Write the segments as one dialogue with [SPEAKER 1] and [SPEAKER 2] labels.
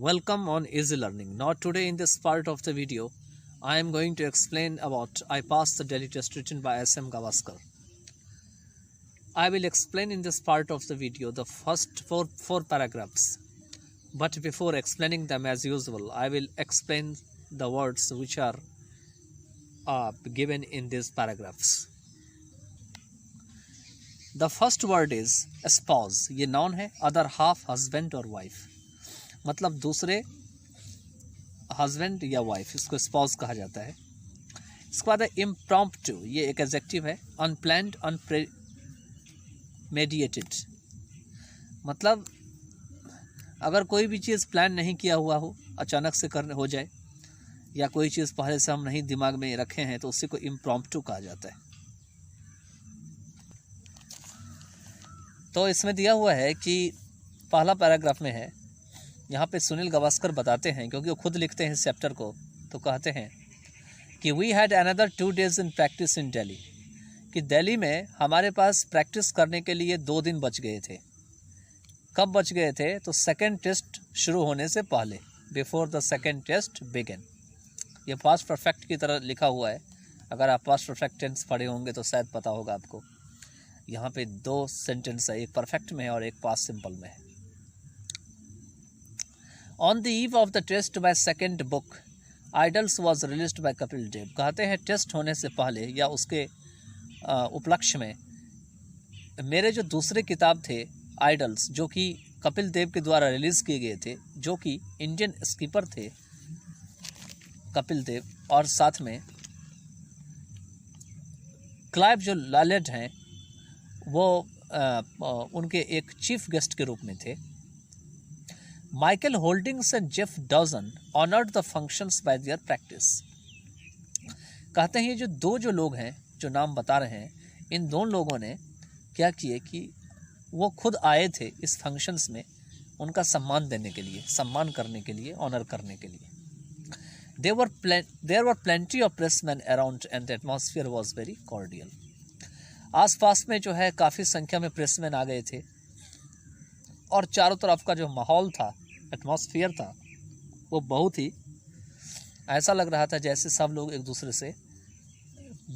[SPEAKER 1] Welcome on Easy Learning. Now today in this part of the video, I am going to explain about I passed the Delhi test written by S.M. Gavaskar. I will explain in this part of the video the first four paragraphs. But before explaining them as usual, I will explain the words which are given in these paragraphs. The first word is spouse. ये noun है. Other half husband or wife. मतलब दूसरे husband या wife, इसको spouse कहा जाता है. इसके बाद है इम्प्रॉम्प्टू. ये एक एडजेक्टिव है. अनप्लान्ड, अनप्रेमेडिएटेड. मतलब अगर कोई भी चीज़ प्लान नहीं किया हुआ हो, अचानक से करने हो जाए, या कोई चीज़ पहले से हम नहीं दिमाग में रखे हैं, तो उसी को इम्प्रॉम्प्टू कहा जाता है. तो इसमें दिया हुआ है कि पहला पैराग्राफ में है, यहाँ पे सुनील गावस्कर बताते हैं, क्योंकि वो खुद लिखते हैं इस चैप्टर को, तो कहते हैं कि we had another 2 days in practice in Delhi. कि दिल्ली में हमारे पास प्रैक्टिस करने के लिए 2 दिन बच गए थे. कब बच गए थे? तो सेकंड टेस्ट शुरू होने से पहले, before the second test begin. ये पास्ट परफेक्ट की तरह लिखा हुआ है. अगर आप पास्ट परफेक्ट टेंस पढ़े होंगे तो शायद पता होगा आपको. यहाँ पे 2 सेंटेंस है, एक परफेक्ट में है और एक पास्ट सिंपल में है. On the eve of the test by second book, Idols was released by Kapil Dev. कहते हैं टेस्ट होने से पहले या उसके उपलक्ष्य में मेरे जो दूसरे किताब थे आइडल्स, जो कि कपिल देव के द्वारा रिलीज़ किए गए थे, जो कि इंडियन स्कीपर थे कपिल देव, और साथ में क्लाइव जो लालेट हैं वो उनके एक चीफ गेस्ट के रूप में थे. Michael holdings and Jeff dodgem honoured the functions bye there practice. कहते हैं ये जो लोग हैं, जो नाम बता रहे हैं, इन 2 लोगों ने क्या किए कि वो खुद आए थे इस फंक्शंस में उनका सम्मान देने के लिए, सम्मान करने के लिए, ऑनर करने के लिए. There were plenty of pressmen around and the atmosphere was very cordial. आसपास में जो है काफ़ी संख्या में प्रेसमैन आ गए थे, और चारों तरफ का जो माहौल था, एटमॉस्फेयर था, वो बहुत ही ऐसा लग रहा था जैसे सब लोग एक दूसरे से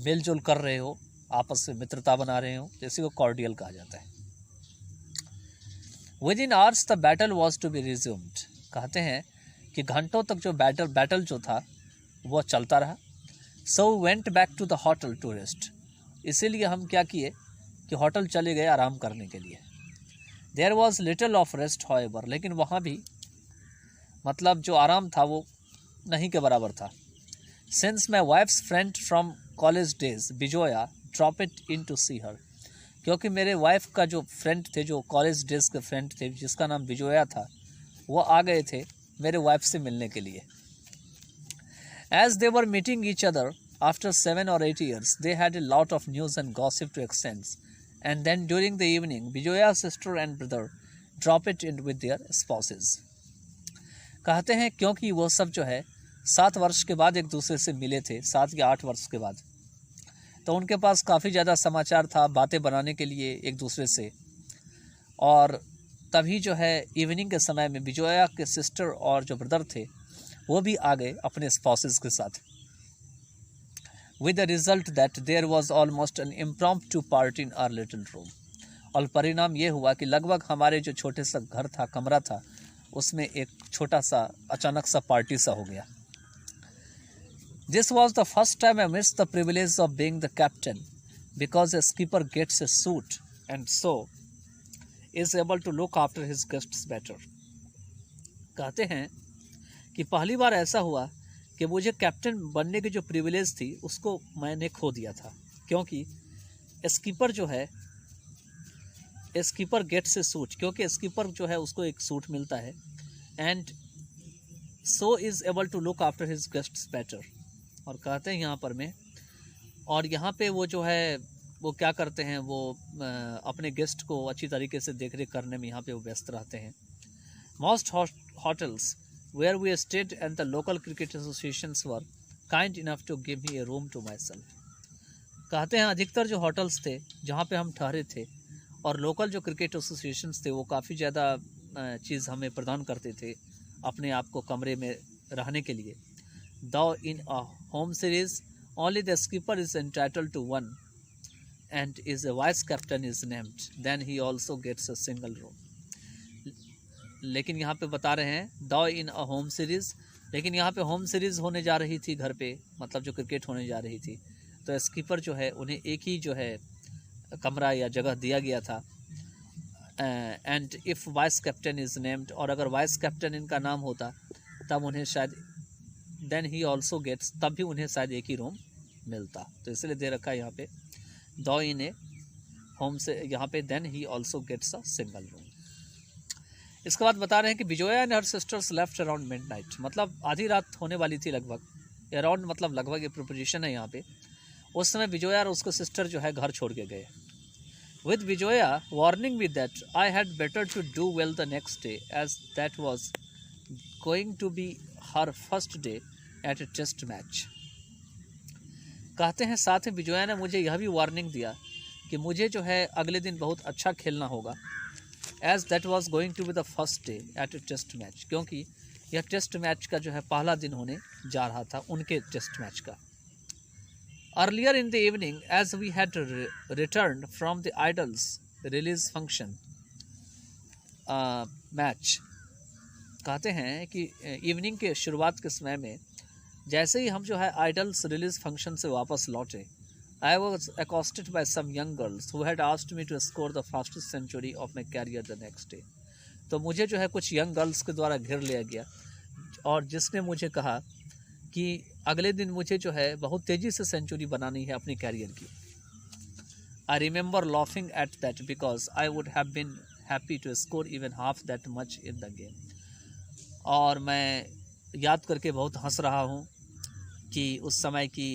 [SPEAKER 1] मिलजुल कर रहे हो, आपस में मित्रता बना रहे हो, जैसे को कॉर्डियल कहा जाता है. Within hours the battle was to be resumed. कहते हैं कि घंटों तक जो बैटल जो था वो चलता रहा. So went back to the hotel to rest. इसीलिए हम क्या किए कि होटल चले गए आराम करने के लिए. There was little of rest however. लेकिन वहाँ भी मतलब जो आराम था वो नहीं के बराबर था. Since my wife's friend from college days Vijoya drop it in to see her. क्योंकि मेरे वाइफ का जो फ्रेंड थे, जो कॉलेज डेज के फ्रेंड थे, जिसका नाम विजोया था, वो आ गए थे मेरे वाइफ से मिलने के लिए. As they were meeting each other after 7 or 8 years, they had a lot of news and gossip to exchange. And then during the evening, Vijoya's sister and brother drop it in with their spouses. कहते हैं क्योंकि वो सब जो है 7 वर्ष के बाद एक दूसरे से मिले थे, 7 या 8 वर्ष के बाद, तो उनके पास काफ़ी ज़्यादा समाचार था बातें बनाने के लिए एक दूसरे से. और तभी जो है इवनिंग के समय में विजोया के सिस्टर और जो ब्रदर थे वो भी आ गए अपने स्पाउसेस के साथ. With the result that there was almost an impromptu party in our little room. और परिणाम ये हुआ कि लगभग हमारे जो छोटे सा घर था, कमरा था, उसमें एक छोटा सा अचानक सा पार्टी सा हो गया. This was the first time I missed the privilege of being the captain, because a skipper gets a suit and so is able to look after his guests better. कहते हैं कि पहली बार ऐसा हुआ कि मुझे कैप्टन बनने की जो प्रिविलेज थी उसको मैंने खो दिया था, क्योंकि स्कीपर जो है, स्कीपर गेट्स ए सूट, क्योंकि स्कीपर जो है उसको एक सूट मिलता है. And so is able to look after his guests better. और कहते हैं यहाँ पर में, और यहाँ पे वो जो है वो क्या करते हैं, वो अपने गेस्ट को अच्छी तरीके से देख रेख करने में यहाँ पे वो व्यस्त रहते हैं. Most hotels where we stayed and the local cricket associations were kind enough to give me a room to myself. कहते हैं अधिकतर जो होटल्स थे जहाँ पे हम ठहरे थे और लोकल जो क्रिकेट एसोसिएशंस थे वो काफ़ी ज़्यादा चीज़ हमें प्रदान करते थे अपने आप को कमरे में रहने के लिए। Though in a home series only the skipper is entitled to one and is a vice captain is named, then he also gets a single room. लेकिन यहाँ पे बता रहे हैं though in a home series, लेकिन यहाँ पे home series होने जा रही थी घर पे, मतलब जो क्रिकेट होने जा रही थी, तो स्कीपर जो है उन्हें एक ही जो है कमरा या जगह दिया गया था। And if vice captain is named, और अगर वाइस कैप्टन इनका नाम होता तब उन्हें शायद देन ही ऑल्सो गेट्स, तब भी उन्हें शायद एक ही रूम मिलता। तो इसलिए दे रखा है यहाँ पे दो इन ए होम से, यहाँ पे then he also gets a single room. इसके बाद बता रहे हैं कि Vijoya and her sisters left around midnight, मतलब आधी रात होने वाली थी लगभग, अराउंड मतलब लगभग ये प्रीपोजिशन है यहाँ पे। उस समय विजोया और उसके सिस्टर जो है घर छोड़ के गए। With Vijoya warning me that I had better to do well the next day as that was going to be her first day at a test match. कहते हैं साथ ही विजोया ने मुझे यह भी वार्निंग दिया कि मुझे जो है अगले दिन बहुत अच्छा खेलना होगा, as that was going to be the first day at a test match, क्योंकि यह टेस्ट मैच का जो है पहला दिन होने जा रहा था उनके टेस्ट मैच का। Earlier in the evening as we had return from the idols release function match, कहते हैं कि इवनिंग के शुरुआत के समय में जैसे ही हम जो है आइडल्स रिलीज फंक्शन से वापस लौटे, I was accosted by some young girls who had asked me to score the fastest century of my career the next day. तो मुझे जो है कुछ यंग गर्ल्स के द्वारा घेर लिया गया और जिसने मुझे कहा कि अगले दिन मुझे जो है बहुत तेज़ी से सेंचुरी बनानी है अपनी कैरियर की। I remember laughing at that because I would have been happy to score even half that much in the game. और मैं याद करके बहुत हंस रहा हूँ कि उस समय की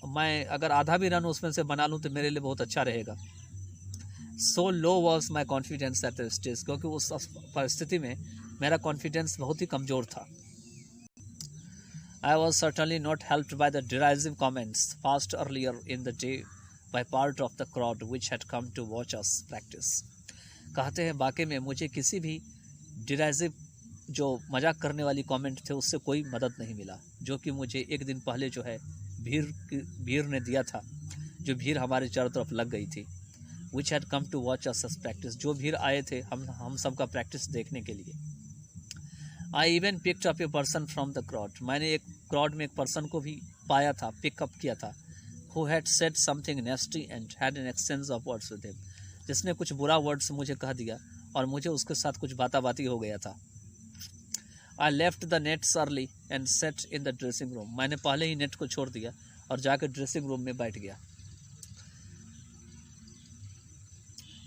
[SPEAKER 1] मैं अगर आधा भी रन उसमें से बना लूँ तो मेरे लिए बहुत अच्छा रहेगा। So low was my confidence at the stage, क्योंकि उस परिस्थिति में मेरा कॉन्फिडेंस बहुत ही कमज़ोर था। I was certainly not helped by the derisive comments passed earlier in the day by part of the crowd which had come to watch us practise. कहते हैं वाकई में मुझे किसी भी डिराइजिव जो मजाक करने वाली कमेंट थे उससे कोई मदद नहीं मिला, जो कि मुझे एक दिन पहले जो है भीड़ ने दिया था, जो भीड़ हमारे चारों तरफ लग गई थी। Which had come to watch us practice, जो भीड़ आए थे हम सब का प्रैक्टिस देखने के लिए। I even picked up a person from the crowd, मैंने एक क्राउड में एक पर्सन को भी पाया था, पिकअप किया था, who had said something नेस्टी and had an exchange of words with him, जिसने कुछ बुरा वर्ड्स मुझे कह दिया और मुझे उसके साथ कुछ बाताबाती हो गया था। I left the nets early and sat in the dressing room, मैंने पहले ही नेट को छोड़ दिया और जाकर ड्रेसिंग रूम में बैठ गया।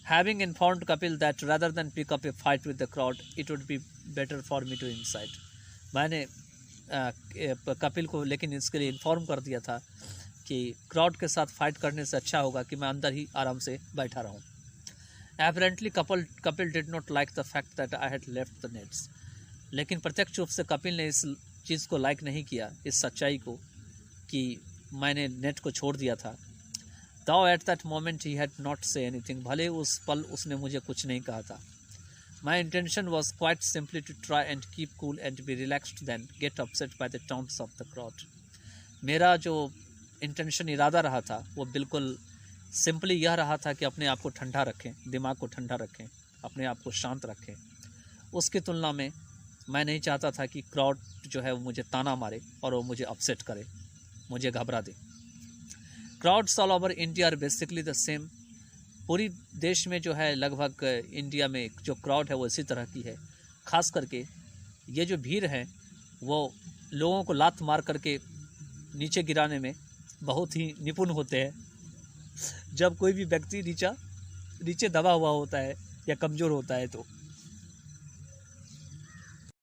[SPEAKER 1] Having informed Kapil that rather than pick up a fight with the crowd, it would be better for me to inside, मैंने कपिल को लेकिन इसके लिए इन्फॉर्म कर दिया था कि क्राउड के साथ फाइट करने से अच्छा होगा कि मैं अंदर ही आराम से बैठा रहूं। Apparently Kapil did not like the fact that I had left the nets, लेकिन प्रत्यक्ष रूप से कपिल ने इस चीज़ को लाइक नहीं किया, इस सच्चाई को कि मैंने नेट को छोड़ दिया था। Though at that moment he had not say anything, भले उस पल उसने मुझे कुछ नहीं कहा था। My intention was quite simply to try and keep cool and be relaxed than get upset by the taunts of the crowd. मेरा जो इंटेंशन इरादा रहा था वो बिल्कुल सिंपली यह रहा था कि अपने आप को ठंडा रखें, दिमाग को ठंडा रखें, अपने आप को शांत रखें। उसकी तुलना में मैं नहीं चाहता था कि क्राउड जो है वो मुझे ताना मारे और वो मुझे अपसेट करे, मुझे घबरा दे। Crowds all over India are basically the same, पूरी देश में जो है लगभग इंडिया में जो क्राउड है वो इसी तरह की है। ख़ास करके ये जो भीड़ है वो लोगों को लात मार करके नीचे गिराने में बहुत ही निपुण होते हैं। जब कोई भी व्यक्ति नीचे दबा हुआ होता है या कमज़ोर होता है तो